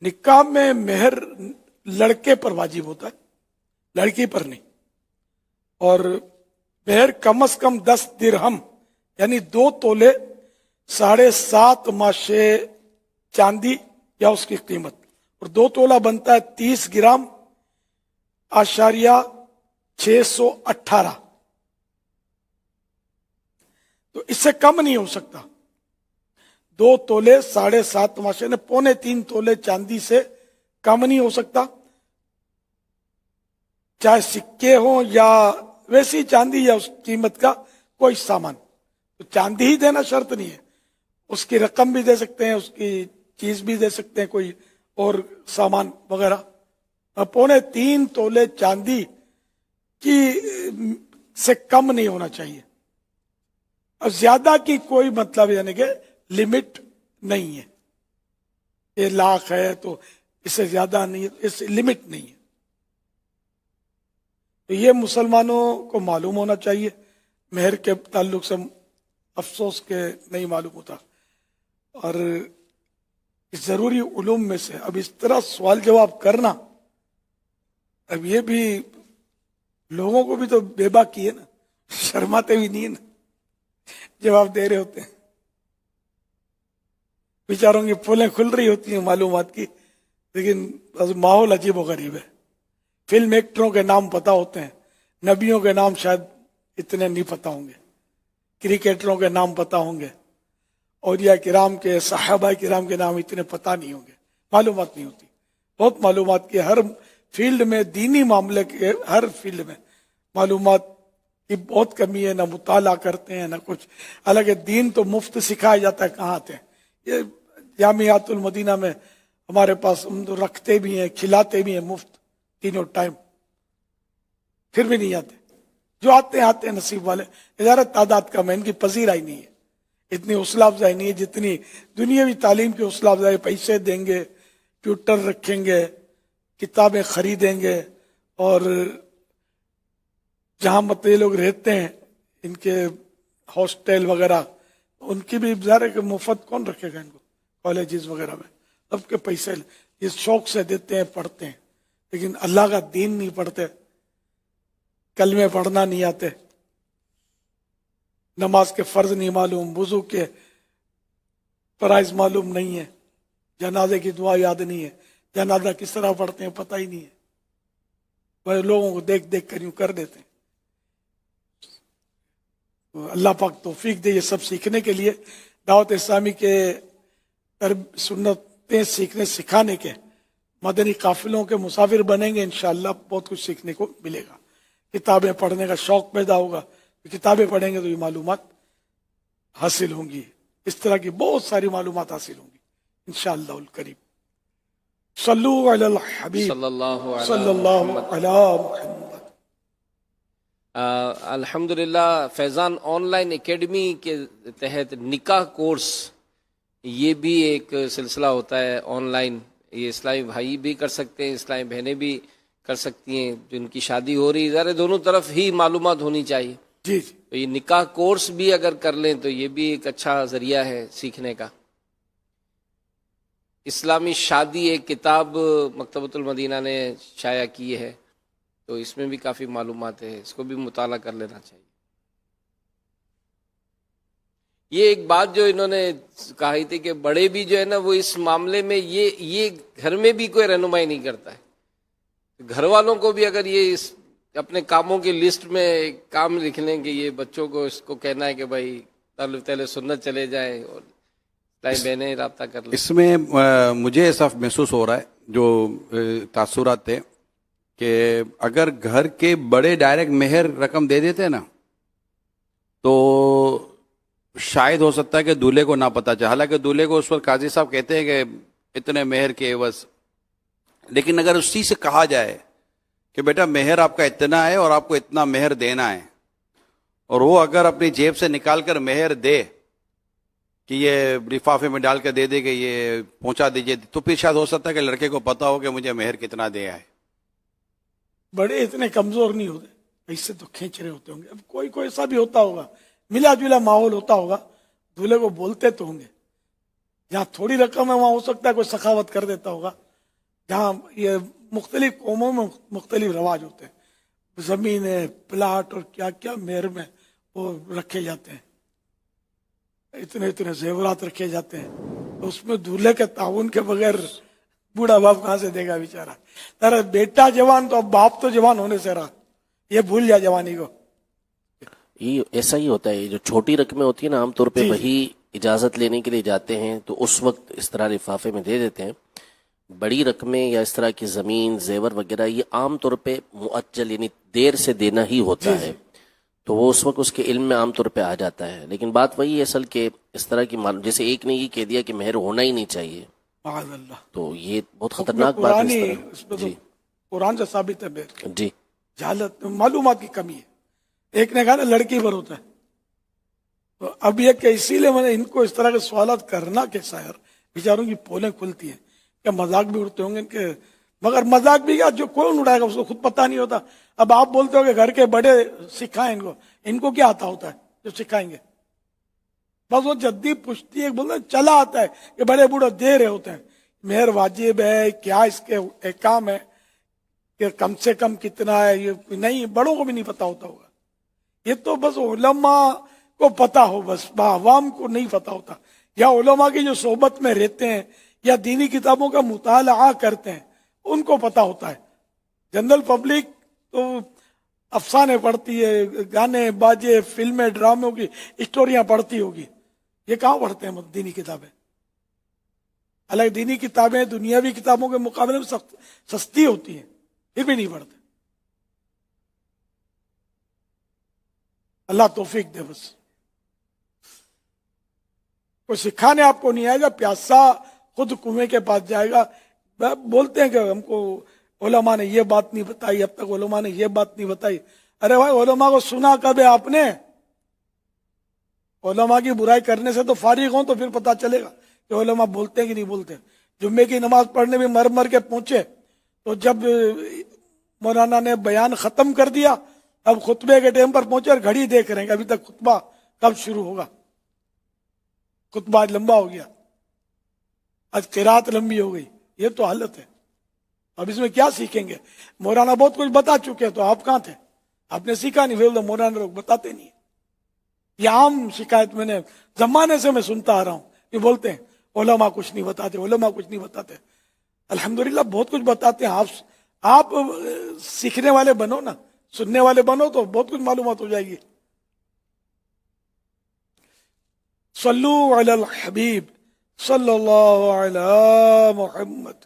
निकाह में मेहर लड़के पर वाजिब होता है, लड़की पर नहीं। और मेहर कम से कम 10 दिरहम यानी 2 तोले 7.5 माशे चांदी या उसकी कीमत, और 2 तोला बनता है 30 ग्राम आशारिया 618, तो इससे कम नहीं हो सकता। 2 तोले 7.5 माशे ने 2.25 तोले चांदी से कम नहीं हो सकता, चाहे सिक्के हो या वैसी चांदी या उस कीमत का कोई सामान। तो चांदी ही देना शर्त नहीं है, उसकी रकम भी दे सकते हैं, उसकी चीज भी दे सकते हैं, कोई और सामान वगैरह। 2.25 तोले चांदी की से कम नहीं होना चाहिए, और ज्यादा की कोई मतलब यानी कि लिमिट नहीं है। ये लाख है तो इससे ज्यादा नहीं है, इससे लिमिट नहीं है। तो ये मुसलमानों को मालूम होना चाहिए। मेहर के ताल्लुक से अफसोस के नहीं मालूम होता। और इस जरूरी उलूम में से अब इस तरह सवाल जवाब करना, अब ये भी लोगों को भी तो बेबाकी है ना, शर्माते भी नहीं है ना, जवाब दे रहे होते हैं। बेचारों की पोलें खुल रही होती हैं मालूमात की, लेकिन माहौल अजीब व गरीब है। फिल्म एक्टरों के नाम पता होते हैं, नबियों के नाम शायद इतने नहीं पता होंगे, क्रिकेटरों के नाम पता होंगे, औलिया किराम के, सहाबा किराम के नाम इतने पता नहीं होंगे, मालूमात नहीं होती। बहुत मालूमात की हर फील्ड में, दीनी मामले के हर फील्ड में मालूमात की बहुत कमी है, ना मुताला करते हैं ना कुछ। हालांकि दीन तो मुफ्त सिखाया जाता है, कहाँ आते हैं ये जामियातुल मदीना में हमारे पास, हम तो रखते भी हैं, खिलाते भी हैं मुफ्त तीनों टाइम, फिर भी नहीं आते। जो आते हैं नसीब वाले, इजारत तादाद कम है, इनकी पजीराई नहीं है, इतनी हौसला अफजाई नहीं है जितनी दुनियावी तालीम की हौसला अफजाई। पैसे देंगे, ट्यूटर रखेंगे, किताबें खरीदेंगे, और जहां मतलब ये लोग रहते हैं इनके हॉस्टल वगैरह, उनकी भी ज़ाहिर है कि मुफ्त कौन रखेगा इनको, कॉलेजेस वगैरह में सबके पैसे इस शौक से देते हैं, पढ़ते हैं, लेकिन अल्लाह का दीन नहीं पढ़ते, कलमे पढ़ना नहीं आते, नमाज के फर्ज नहीं मालूम, वुजू के फराइज मालूम नहीं है, जनाजे की दुआ याद नहीं है, जनाजा किस तरह पढ़ते हैं पता ही नहीं है, वह लोगों को देख देख कर यूं कर देते हैं। तो अल्लाह पाक तौफीक दे ये सब सीखने के लिए। दावत इस्लामी के सुन्नतें सीखने सिखाने के मदनी काफिलों के मुसाफिर बनेंगे, इंशाअल्लाह बहुत कुछ सीखने को मिलेगा। किताबें पढ़ने का शौक पैदा होगा, किताबें पढ़ेंगे तो ये मालूमात हासिल होंगी, इस तरह की बहुत सारी मालूमात हासिल होंगी इंशाअल्लाह उल करीम। सल्लु अलल हबीब सल्लल्लाहु अलैहि वसल्लम। अल्हम्दुलिल्लाह फैज़ान ऑनलाइन एकेडमी के तहत निकाह कोर्स, ये भी एक सिलसिला होता है ऑनलाइन। ये इस्लामी भाई भी कर सकते हैं, इस्लामी बहनें भी कर सकती हैं, जिनकी शादी हो रही है, दोनों तरफ ही मालूमात होनी चाहिए। जी तो ये निकाह कोर्स भी अगर कर लें तो ये भी एक अच्छा जरिया है सीखने का। इस्लामी शादी एक किताब मकतबतुल मदीना ने शाया की है, तो इसमें भी काफ़ी मालूमात है, इसको भी मुताला कर लेना चाहिए। ये एक बात जो इन्होंने कही थी कि बड़े भी जो है ना वो इस मामले में ये घर में भी कोई रहनुमाई नहीं करता है। घर वालों को भी अगर ये इस अपने कामों की लिस्ट में काम लिख लें कि ये बच्चों को इसको कहना है कि भाई तहले सुन्नत चले जाए और बहनें राब्ता कर लें। इसमें मुझे ऐसा महसूस हो रहा है, जो तासुरात थे, कि अगर घर के बड़े डायरेक्ट मेहर रकम दे देते ना तो शायद हो सकता है कि दूल्हे को ना पता चले। हालांकि दूल्हे को उस पर काजी साहब कहते हैं कि इतने मेहर के एवज, लेकिन अगर उसी से कहा जाए कि बेटा मेहर आपका इतना है और आपको इतना मेहर देना है, और वो अगर अपनी जेब से निकाल कर मेहर दे कि ये लिफाफे में डाल कर दे दे कि ये पहुंचा दीजिए, तो फिर शायद हो सकता है कि लड़के को पता हो कि मुझे मेहर कितना दिया है। बड़े इतने कमजोर नहीं होते, ऐसे तो खींच रहे होते होंगे। अब कोई कोई ऐसा भी होता होगा, मिला जुला माहौल होता होगा, दूल्हे को बोलते तो होंगे, जहाँ थोड़ी रकम है वहां हो सकता है कोई सखावत कर देता होगा, جہاں یہ مختلف قوموں میں مختلف رواج ہوتے ہیں، زمینیں، پلاٹ اور کیا کیا مہر میں وہ رکھے جاتے ہیں، اتنے اتنے زیورات رکھے جاتے ہیں، تو اس میں دولہے کے تعاون کے بغیر بوڑھا باپ کہاں سے دے گا بیچارہ؟ ترا بیٹا جوان تو اب باپ تو جوان ہونے سے رہا، یہ بھول جا جوانی کو. یہ ایسا ہی ہوتا ہے. جو چھوٹی رقمیں ہوتی ہیں نا، عام طور پہ وہی اجازت لینے کے لیے جاتے ہیں تو اس وقت اس طرح لفافے میں دے دیتے ہیں. بڑی رقمیں یا اس طرح کی زمین، زیور وغیرہ، یہ عام طور پہ مؤجل یعنی دیر سے دینا ہی ہوتا ہے، تو وہ اس وقت اس کے علم میں عام طور پہ آ جاتا ہے. لیکن بات وہی ہے اصل کہ اس طرح کی جیسے ایک نے یہ کہہ دیا کہ مہر ہونا ہی نہیں چاہیے، معاذ اللہ، تو یہ بہت خطرناک بات ہے. اس میں تو قرآن سے ثابت ہے بہت. جی جہالت، معلومات کی کمی ہے. ایک نے کہا نا لڑکی پر ہوتا ہے، تو اب یہ کہ اسی لیے میں نے ان کو اس طرح کے سوالات کرنا کیسا ہے، بیچاروں کی پولیں کھلتی ہیں، کیا مذاق بھی اڑتے ہوں گے ان کے، مگر مذاق بھی کیا، جو کون اڑائے گا اس کو خود پتہ نہیں ہوتا. اب آپ بولتے ہو کہ گھر کے بڑے سکھائیں ان کو کیا آتا ہوتا ہے جو سکھائیں گے؟ بس وہ جدی پشتی ایک بولتے چلا آتا ہے کہ بڑے بوڑھے دے رہے ہوتے ہیں مہر واجب ہے، کیا اس کے احکام ہے، کہ کم سے کم کتنا ہے، یہ نہیں، بڑوں کو بھی نہیں پتا ہوتا ہوگا. یہ تو بس علماء کو پتا ہو، بس عوام کو نہیں پتا ہوتا، یا علماء کی جو صحبت میں رہتے ہیں یا دینی کتابوں کا مطالعہ کرتے ہیں ان کو پتا ہوتا ہے. جنرل پبلک تو افسانے پڑھتی ہے، گانے باجے، فلمیں، ڈراموں کی اسٹوریاں پڑھتی ہوگی، یہ کہاں پڑھتے ہیں دینی کتابیں؟ الگ دینی کتابیں دنیاوی کتابوں کے مقابلے میں سستی ہوتی ہیں، پھر بھی نہیں پڑھتے. اللہ توفیق دے. بس کوئی سکھانے آپ کو نہیں آئے گا، پیاسا خود کنویں کے پاس جائے گا. بولتے ہیں کہ ہم کو علماء نے یہ بات نہیں بتائی، اب تک علماء نے یہ بات نہیں بتائی. ارے بھائی، علماء کو سنا کب ہے آپ نے؟ علماء کی برائی کرنے سے تو فارغ ہوں تو پھر پتا چلے گا کہ علماء بولتے ہیں کہ نہیں بولتے. جمعے کی نماز پڑھنے میں مر مر کے پہنچے، تو جب مولانا نے بیان ختم کر دیا، اب خطبے کے ٹائم پر پہنچے اور گھڑی دیکھ رہے ہیں کہ ابھی تک خطبہ کب شروع ہوگا. خطبہ آج لمبا ہو گیا، آج قرات لمبی ہو گئی. یہ تو حالت ہے. اب اس میں کیا سیکھیں گے؟ مولانا بہت کچھ بتا چکے تو آپ کہاں تھے؟ آپ نے سیکھا نہیں. پھر مولانا لوگ بتاتے نہیں. یہ عام شکایت میں نے زمانے سے میں سنتا آ رہا ہوں، یہ بولتے ہیں علماء کچھ نہیں بتاتے، علماء کچھ نہیں بتاتے. الحمدللہ بہت کچھ بتاتے ہیں. آپ سیکھنے والے بنو نا، سننے والے بنو تو بہت کچھ معلومات ہو جائے گی. صلو علی الحبیب صلی اللہ علی محمد.